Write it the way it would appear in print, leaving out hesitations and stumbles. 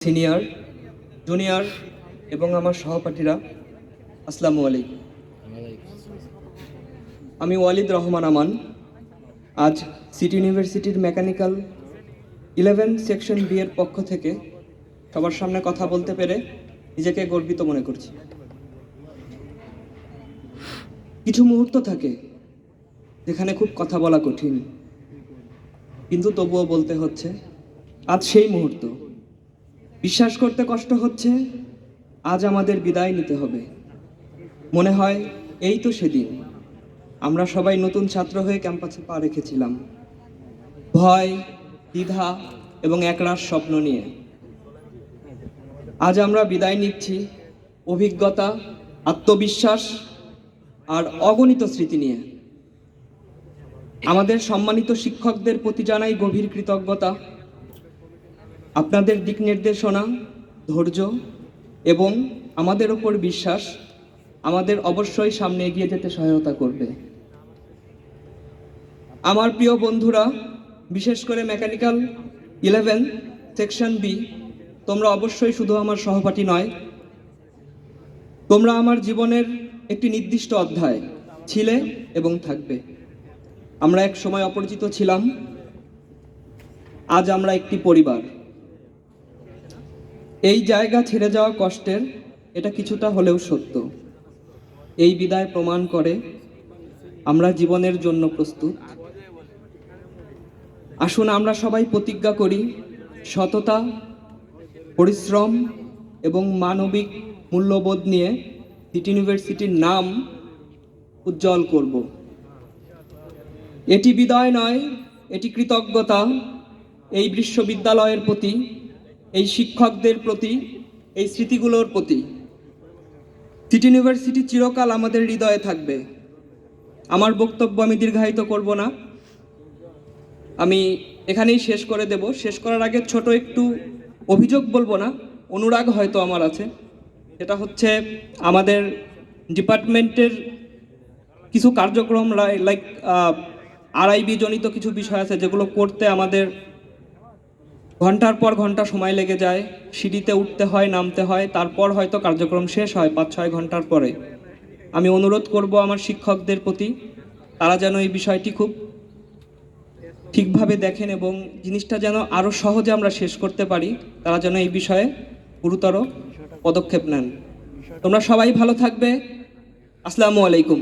Senior, junior এবং আমার সহপাঠীরা, আসসালামু আলাইকুম। আমি ওয়ালিদ রহমান আমান। আজ সিটি ইউনিভার্সিটির মেকানিক্যাল 11 সেকশন বি এর পক্ষ থেকে সবার সামনে কথা বলতে পেরে নিজেকে গর্বিত মনে করছি। কিছু মুহূর্ত থাকে যেখানে খুব কথা বলা কঠিন, কিন্তু তবুও বলতে হচ্ছে। আজ সেই মুহূর্ত। বিশ্বাস করতে কষ্ট হচ্ছে, আজ আমাদের বিদায় নিতে হবে। মনে হয় এই তো সেদিন আমরা সবাই নতুন ছাত্র হয়ে ক্যাম্পাসে পা রেখেছিলাম, ভয়, দ্বিধা এবং একরাশ স্বপ্ন নিয়ে। আজ আমরা বিদায় নিচ্ছি অভিজ্ঞতা, আত্মবিশ্বাস আর অগণিত স্মৃতি নিয়ে। আমাদের সম্মানিত শিক্ষকদের প্রতি জানাই গভীর কৃতজ্ঞতা। আপনাদের দিক নির্দেশনা, ধৈর্য এবং আমাদের ওপর বিশ্বাস আমাদের অবশ্যই সামনে এগিয়ে যেতে সহায়তা করবে। আমার প্রিয় বন্ধুরা, বিশেষ করে মেকানিক্যাল 11 সেকশন বি, তোমরা অবশ্যই শুধু আমার সহপাঠী নয়, তোমরা আমার জীবনের একটি নির্দিষ্ট অধ্যায় ছিলে এবং থাকবে। আমরা এক সময় অপরিচিত ছিলাম, আজ আমরা একটি পরিবার। এই জায়গা ছেড়ে যাওয়া কষ্টের, এটা কিছুটা হলেও সত্য। এই বিদায় প্রমাণ করে আমরা জীবনের জন্য প্রস্তুত। আসুন আমরা সবাই প্রতিজ্ঞা করি, সততা, পরিশ্রম এবং মানবিক মূল্যবোধ নিয়ে সিটি ইউনিভার্সিটির নাম উজ্জ্বল করব। এটি বিদায় নয়, এটি কৃতজ্ঞতা এই বিশ্ববিদ্যালয়ের প্রতি, এই শিক্ষকদের প্রতি, এই স্মৃতিগুলোর প্রতি। সিটি ইউনিভার্সিটি চিরকাল আমাদের হৃদয়ে থাকবে। আমার বক্তব্য আমি দীর্ঘায়িত করব না, আমি এখানেই শেষ করে দেব। শেষ করার আগে ছোট একটু অভিযোগ বলবো না, অনুরাগ হয়তো আমার আছে। সেটা হচ্ছে আমাদের ডিপার্টমেন্টের কিছু কার্যক্রম লাইক আরআইবি জনিত কিছু বিষয় আছে যেগুলো করতে আমাদের ঘন্টার পর ঘন্টা সময় লেগে যায়। সিঁড়িতে উঠতে হয়, নামতে হয়, তারপর হয়তো কার্যক্রম শেষ হয় 5-6 ঘন্টার পরে। আমি অনুরোধ করব আমার শিক্ষকদের প্রতি, তারা যেন এই বিষয়টি খুব ঠিকভাবে দেখেন এবং জিনিসটা যেন আরও সহজে আমরা শেষ করতে পারি। তারা যেন এই বিষয়ে গুরুতর পদক্ষেপ নেন। তোমরা সবাই ভালো থাকবে। আসসালামু আলাইকুম।